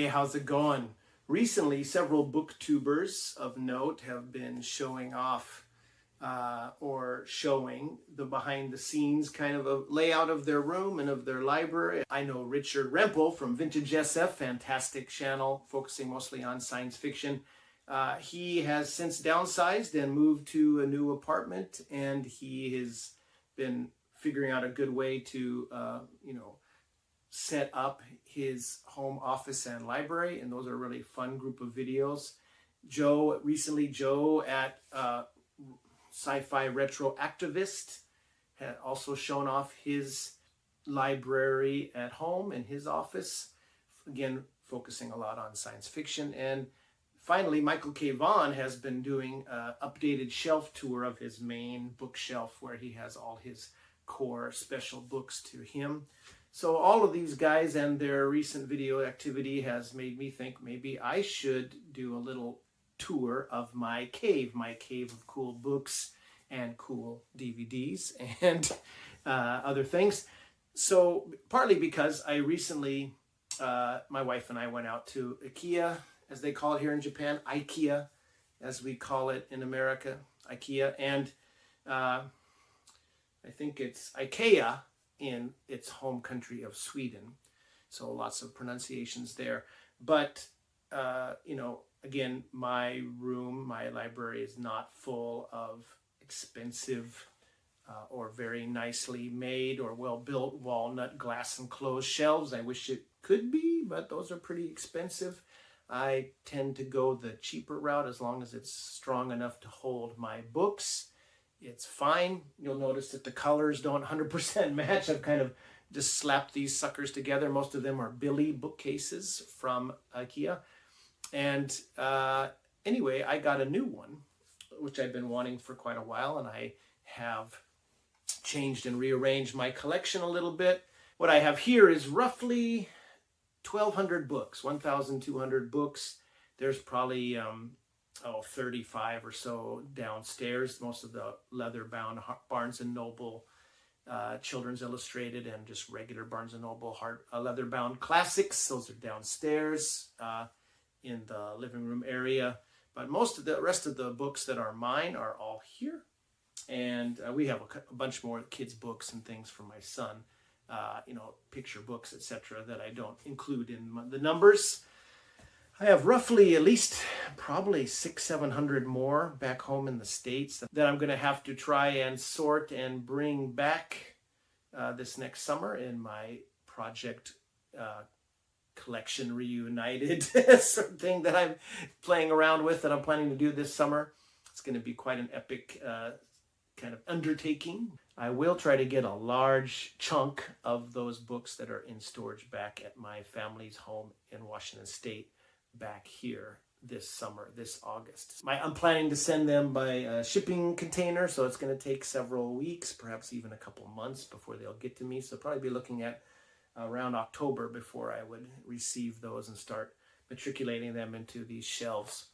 how's it going? Recently, several booktubers of note have been showing off or showing the behind the scenes kind of a layout of their room and of their library. I know Richard Rempel from Vintage SF, fantastic channel focusing mostly on science fiction. He has since downsized and moved to a new apartment, and he has been figuring out a good way to, set up his home office and library, and those are a really fun group of videos. Joe at Sci-Fi Retro Activist had also shown off his library at home in his office, again focusing a lot on science fiction. And finally, Michael K. Vaughan has been doing an updated shelf tour of his main bookshelf where he has all his core special books to him. So all of these guys and their recent video activity has made me think maybe I should do a little tour of my cave of cool books and cool DVDs and other things. So partly because I recently, my wife and I went out to IKEA, as they call it here in Japan, IKEA, as we call it in America, IKEA, and I think it's IKEA in its home country of Sweden. So lots of pronunciations there. But, again, my room, my library is not full of expensive or very nicely made or well-built walnut glass enclosed shelves. I wish it could be, but those are pretty expensive. I tend to go the cheaper route as long as it's strong enough to hold my books. It's fine. You'll notice that the colors don't 100% match. I've kind of just slapped these suckers together. Most of them are Billy bookcases from IKEA. And anyway, I got a new one, which I've been wanting for quite a while, and I have changed and rearranged my collection a little bit. What I have here is roughly 1,200 books, 1,200 books. There's probably 35 or so downstairs. Most of the leather-bound Barnes & Noble, Children's Illustrated, and just regular Barnes & Noble leather-bound classics. Those are downstairs in the living room area. But most of the rest of the books that are mine are all here. And we have a bunch more kids' books and things for my son, picture books, etc., that I don't include in the numbers. I have roughly at least probably 600-700 more back home in the States that I'm going to have to try and sort and bring back this next summer in my project collection reunited sort of thing that I'm playing around with, that I'm planning to do this summer. It's going to be quite an epic kind of undertaking. I will try to get a large chunk of those books that are in storage back at my family's home in Washington State back here this summer, this August. I'm planning to send them by a shipping container, so it's going to take several weeks, perhaps even a couple months before they'll get to me. So probably be looking at around October before I would receive those and start matriculating them into these shelves.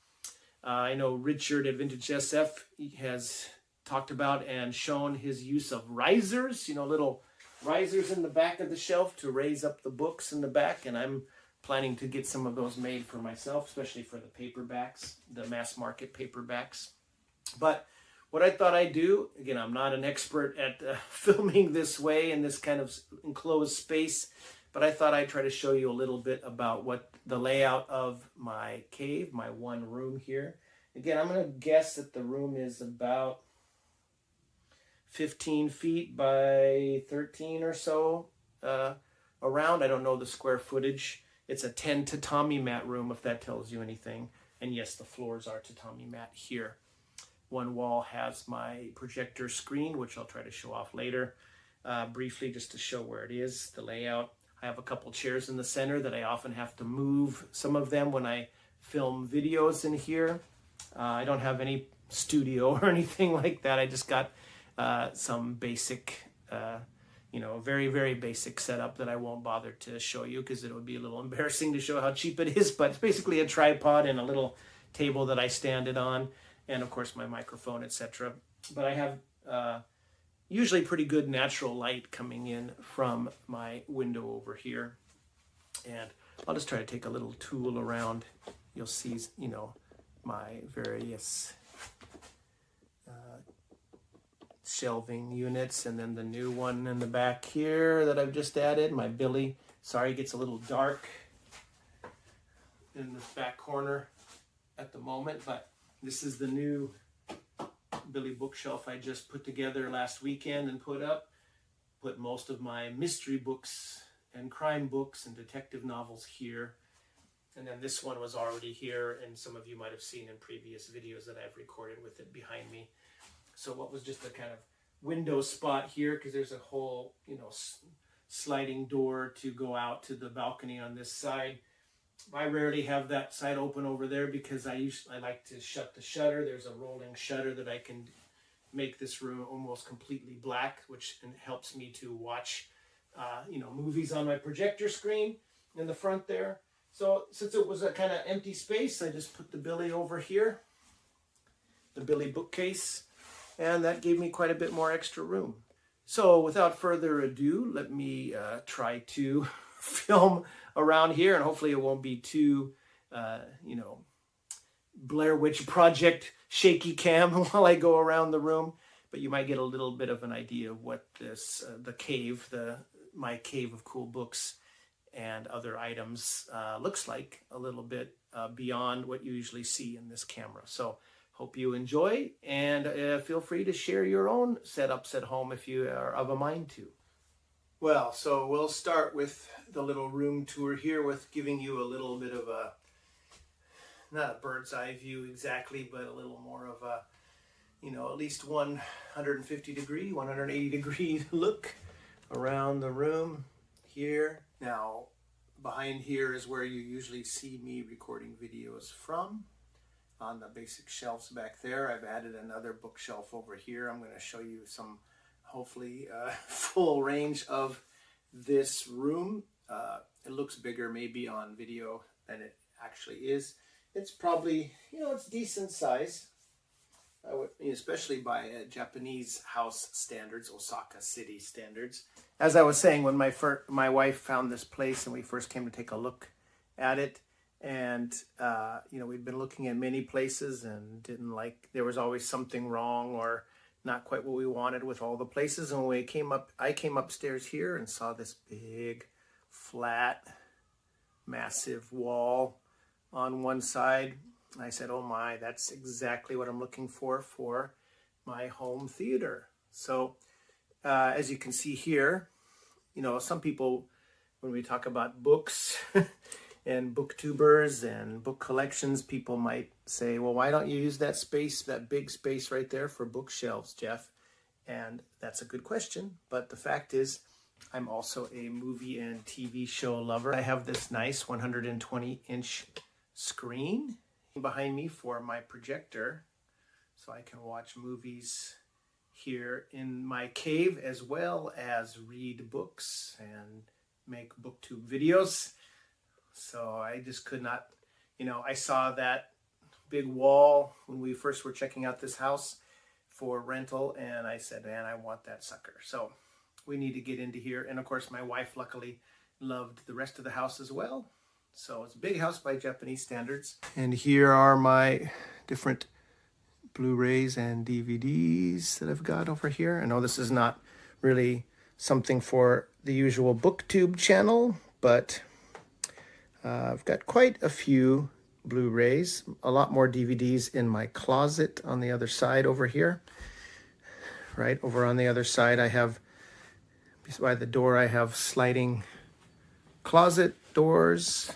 I know Richard at Vintage SF has talked about and shown his use of risers, little risers in the back of the shelf to raise up the books in the back, and I'm planning to get some of those made for myself, especially for the paperbacks, the mass market paperbacks. But what I thought I'd do, again, I'm not an expert at filming this way in this kind of enclosed space, but I thought I'd try to show you a little bit about what the layout of my cave, my one room here. Again, I'm going to guess that the room is about 15 feet by 13 or so around. I don't know the square footage. It's a 10 tatami mat room, if that tells you anything. And yes, the floors are tatami mat here. One wall has my projector screen, which I'll try to show off later, briefly, just to show where it is, the layout. I have a couple chairs in the center that I often have to move some of them when I film videos in here. I don't have any studio or anything like that. I just got some basic, very, very basic setup that I won't bother to show you because it would be a little embarrassing to show how cheap it is. But it's basically a tripod and a little table that I stand it on, and of course my microphone, etc. But I have usually pretty good natural light coming in from my window over here. And I'll just try to take a little tool around. You'll see, you know, my various shelving units, and then the new one in the back here that I've just added, my Billy. Sorry, it gets a little dark in this back corner at the moment, but this is the new Billy bookshelf I just put together last weekend and put up. Put most of my mystery books and crime books and detective novels here. And then this one was already here, and some of you might have seen in previous videos that I've recorded with it behind me. So what was just a kind of window spot here, because there's a whole, you know, sliding door to go out to the balcony on this side. I rarely have that side open over there because I like to shut the shutter. There's a rolling shutter that I can make this room almost completely black, which helps me to watch you know, movies on my projector screen in the front there. So since it was a kind of empty space, I just put the Billy over here, the Billy bookcase, and that gave me quite a bit more extra room. So without further ado, let me try to film around here, and hopefully it won't be too, you know, Blair Witch Project shaky cam while I go around the room, but you might get a little bit of an idea of what this, the cave, my cave of cool books and other items looks like a little bit beyond what you usually see in this camera. So hope you enjoy, and feel free to share your own setups at home if you are of a mind to. Well, so we'll start with the little room tour here with giving you a little bit of a, not a bird's eye view exactly, but a little more of a, you know, at least 150 degree, 180 degree look around the room here. Now, behind here is where you usually see me recording videos from. On the basic shelves back there, I've added another bookshelf over here. I'm going to show you some, hopefully, full range of this room. It looks bigger maybe on video than it actually is. It's probably, you know, it's decent size, especially by Japanese house standards, Osaka city standards. As I was saying, when my wife found this place and we first came to take a look at it, and you know, we'd been looking at many places and didn't like, there was always something wrong or not quite what we wanted with all the places. And when I came upstairs here and saw this big, flat, massive wall on one side, I said, oh my, that's exactly what I'm looking for my home theater. So as you can see here, you know, some people, when we talk about books and booktubers and book collections, people might say, well, why don't you use that space, that big space right there for bookshelves, Jeff? And that's a good question. But the fact is, I'm also a movie and TV show lover. I have this nice 120-inch screen behind me for my projector, so I can watch movies here in my cave as well as read books and make BookTube videos. So I just could not, you know, I saw that big wall when we first were checking out this house for rental, and I said, man, I want that sucker. So we need to get into here. And of course, my wife luckily loved the rest of the house as well. So it's a big house by Japanese standards. And here are my different Blu-rays and DVDs that I've got over here. I know this is not really something for the usual BookTube channel, but I've got quite a few Blu-rays, a lot more DVDs in my closet on the other side over here. Right over on the other side, I have, by the door, I have sliding closet doors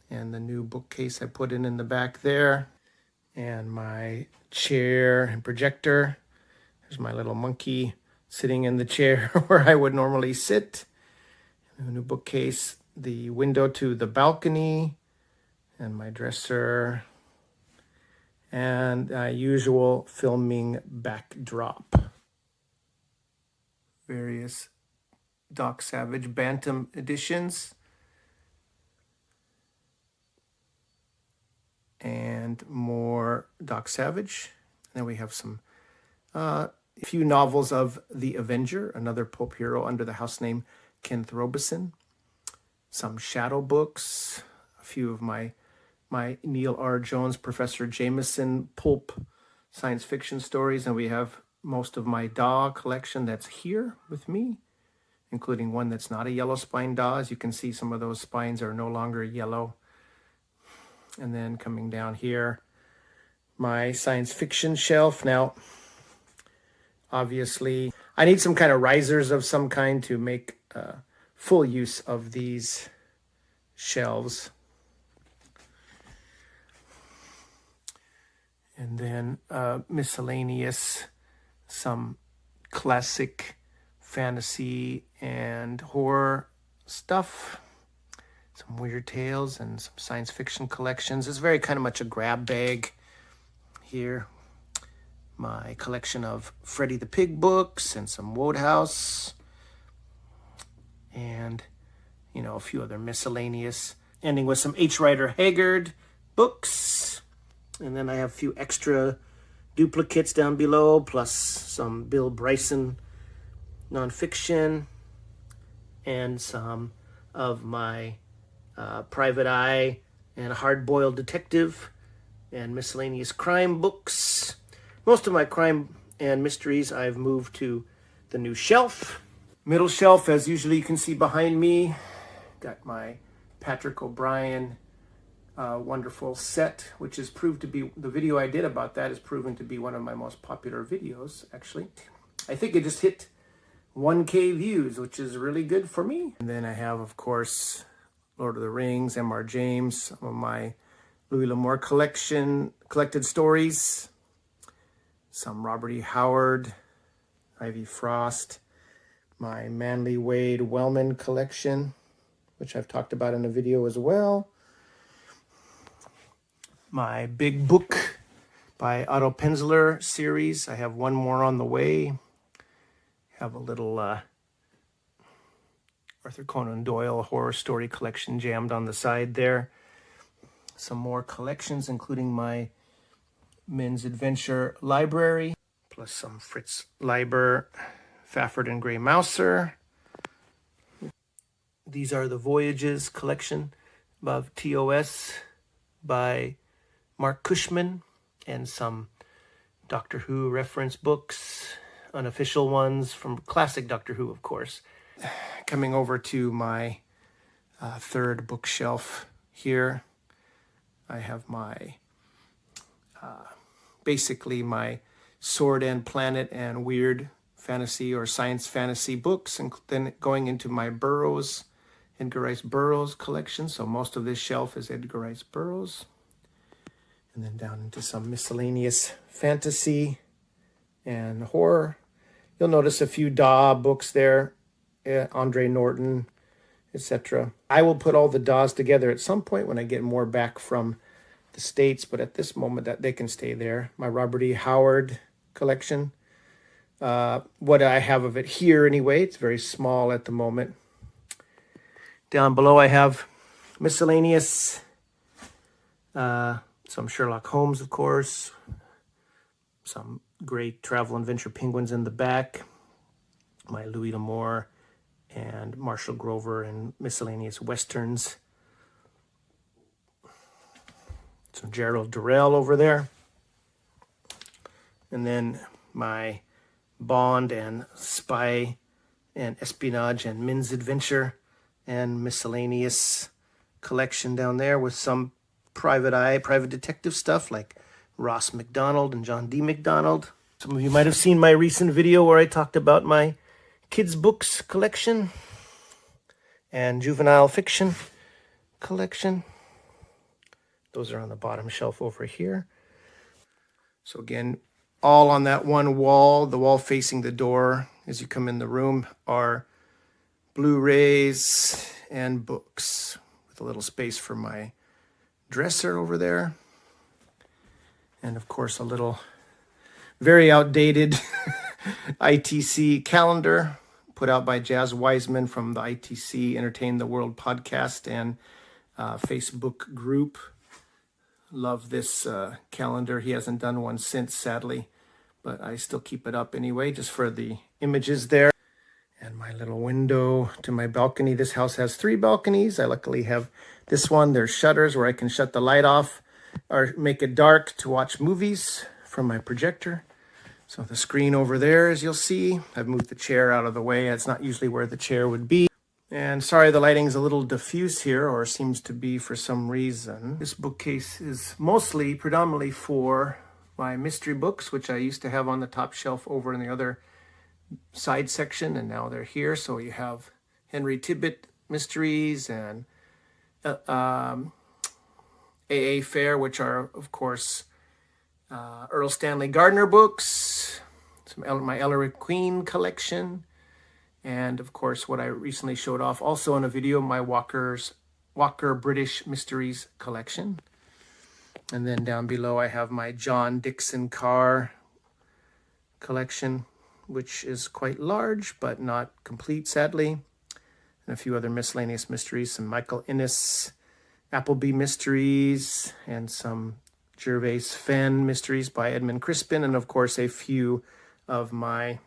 and the new bookcase I put in the back there, and my chair and projector. There's my little monkey sitting in the chair where I would normally sit. The new bookcase, the window to the balcony, and my dresser, and usual filming backdrop. Various Doc Savage Bantam editions. And more Doc Savage. And then we have some, a few novels of The Avenger, another pulp hero under the house name Kenneth Robeson. some shadow books, a few of my Neil R. Jones, Professor Jameson pulp science fiction stories, and we have most of my DAW collection that's here with me, including one that's not a yellow spine DAW. As you can see, some of those spines are no longer yellow. And then coming down here, my science fiction shelf. Now, obviously, I need some kind of risers of some kind to make full use of these shelves. And then miscellaneous, some classic fantasy and horror stuff, some weird tales and some science fiction collections. It's very kind of much a grab bag here. My collection of Freddy the Pig books and some Wodehouse, and a few other miscellaneous, ending with some H. Rider Haggard books. And then I have a few extra duplicates down below, plus some Bill Bryson nonfiction, and some of my Private Eye and Hard-Boiled Detective and miscellaneous crime books. Most of my crime and mysteries I've moved to the new shelf. Middle shelf, as usually you can see behind me, got my Patrick O'Brien wonderful set, which has proved to be, the video I did about that has proven to be one of my most popular videos, actually. I think it just hit 1K views, which is really good for me. And then I have, of course, Lord of the Rings, M.R. James, some of my Louis L'Amour collected stories, some Robert E. Howard, Ivy Frost, my Manly Wade Wellman collection, which I've talked about in a video as well. My Big Book by Otto Penzler series. I have one more on the way. Have a little Arthur Conan Doyle horror story collection jammed on the side there. Some more collections, including my Men's Adventure library, plus some Fritz Leiber, Fafford and Gray Mouser. These are the Voyages collection of TOS by Mark Cushman, and some Doctor Who reference books, unofficial ones from classic Doctor Who, of course. Coming over to my third bookshelf here, I have my, basically my Sword and Planet and weird fantasy or science fantasy books, and then going into my Burroughs, Edgar Rice Burroughs collection. So most of this shelf is Edgar Rice Burroughs. And then down into some miscellaneous fantasy and horror. You'll notice a few Daw books there, Andre Norton, etc. I will put all the Daws together at some point when I get more back from the States, but at this moment that they can stay there. My Robert E. Howard collection. What I have of it here anyway, it's very small at the moment. Down below I have miscellaneous, some Sherlock Holmes, of course, some great travel and venture penguins in the back, my Louis L'Amour and Marshall Grover and miscellaneous westerns. Some Gerald Durrell over there. And then my Bond and spy and espionage and men's adventure and miscellaneous collection down there with some private eye, private detective stuff like Ross McDonald and John D. McDonald. Some of you might have seen my recent video where I talked about my kids' books collection and juvenile fiction collection. Those are on the bottom shelf over here. So again, all on that one wall, the wall facing the door as you come in the room, are Blu-rays and books with a little space for my dresser over there. And of course, a little very outdated ITC calendar put out by Jazz Wiseman from the ITC Entertain the World podcast and Facebook group. Love this calendar. He hasn't done one since, sadly, but I still keep it up anyway, just for the images there. And my little window to my balcony. This house has 3 balconies. I luckily have this one. There's shutters where I can shut the light off or make it dark to watch movies from my projector. So the screen over there, as you'll see, I've moved the chair out of the way. It's not usually where the chair would be. And sorry, the lighting's a little diffuse here, or seems to be for some reason. This bookcase is predominantly for my mystery books, which I used to have on the top shelf over in the other side section, and now they're here. So you have Henry Tibbet mysteries and A.A. Fair, which are, of course, Earl Stanley Gardner books, my Ellery Queen collection, and of course what I recently showed off also in a video, my Walker British Mysteries collection. And then down below I have my John Dickson Carr collection, which is quite large but not complete, sadly, and a few other miscellaneous mysteries, some Michael Innes Appleby mysteries, and some Gervais Fenn mysteries by Edmund Crispin, and of course a few of my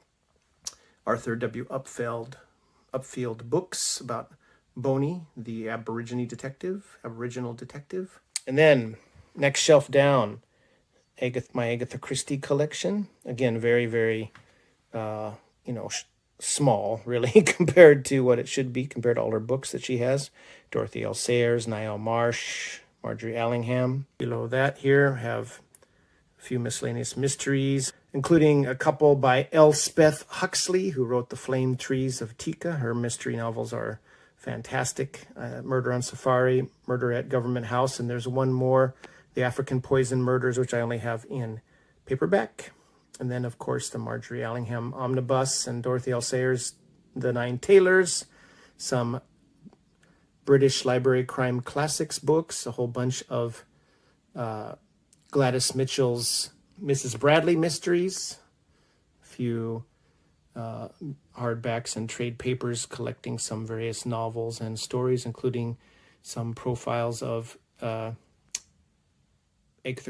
Arthur W. Upfield books about Boney, the Aboriginal detective. And then next shelf down, my Agatha Christie collection. Again, very, very, small, really, compared to what it should be, compared to all her books that she has. Dorothy L. Sayers, Niall Marsh, Marjorie Allingham. Below that here have a few miscellaneous mysteries, including a couple by Elspeth Huxley, who wrote The Flame Trees of Tika. Her mystery novels are fantastic. Murder on Safari, Murder at Government House, and there's one more, The African Poison Murders, which I only have in paperback. And then, of course, the Marjorie Allingham Omnibus and Dorothy L. Sayers, The Nine Tailors, some British Library Crime Classics books, a whole bunch of Gladys Mitchell's Mrs. Bradley mysteries, a few hardbacks and trade papers collecting some various novels and stories, including some profiles of Agatha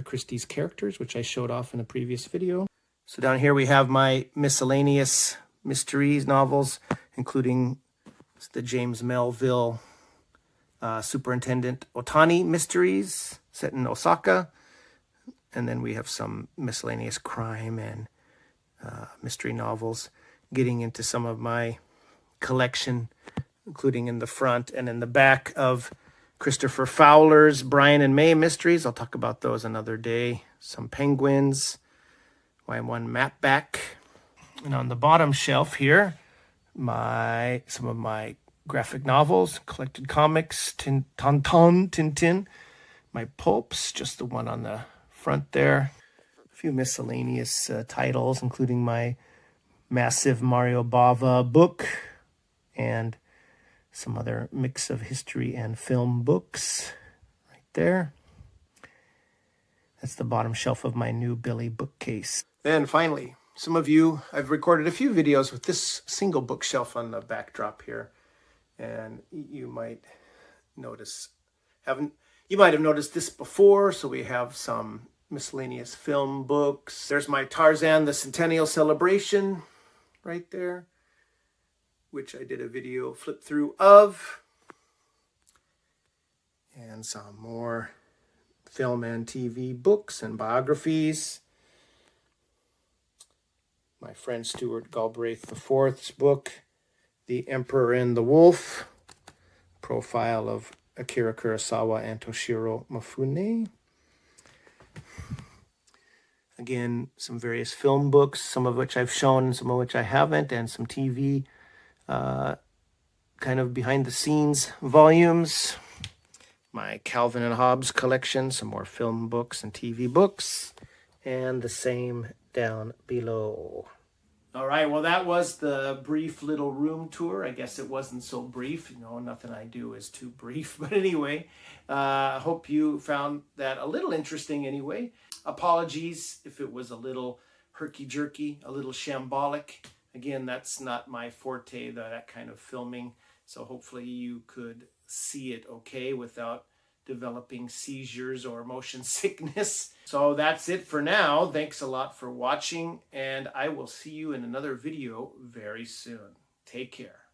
Christie's characters, which I showed off in a previous video. So down here we have my miscellaneous mysteries novels, including the James Melville Superintendent Otani mysteries set in Osaka. And then we have some miscellaneous crime and mystery novels, getting into some of my collection, including in the front and in the back of Christopher Fowler's Brian and May mysteries. I'll talk about those another day. Some penguins, my one map back. And on the bottom shelf here, some of my graphic novels, collected comics, Tintin, my pulps, just the one on the front there. A few miscellaneous titles, including my massive Mario Bava book and some other mix of history and film books right there. That's the bottom shelf of my new Billy bookcase. Then finally, some of you, I've recorded a few videos with this single bookshelf on the backdrop here. And you might have noticed this before. So we have some miscellaneous film books. There's my Tarzan, the Centennial Celebration right there, which I did a video flip through of. And some more film and TV books and biographies. My friend Stuart Galbraith IV's book, The Emperor and the Wolf, profile of Akira Kurosawa and Toshiro Mifune. Again, some various film books, some of which I've shown, some of which I haven't, and some TV kind of behind-the-scenes volumes. My Calvin and Hobbes collection, some more film books and TV books, and the same down below. All right, well, that was the brief little room tour. I guess it wasn't so brief. Nothing I do is too brief. But anyway, I hope you found that a little interesting anyway. Apologies if it was a little herky-jerky, a little shambolic. Again, that's not my forte, that kind of filming. So hopefully you could see it okay without developing seizures or motion sickness. So that's it for now. Thanks a lot for watching, and I will see you in another video very soon. Take care.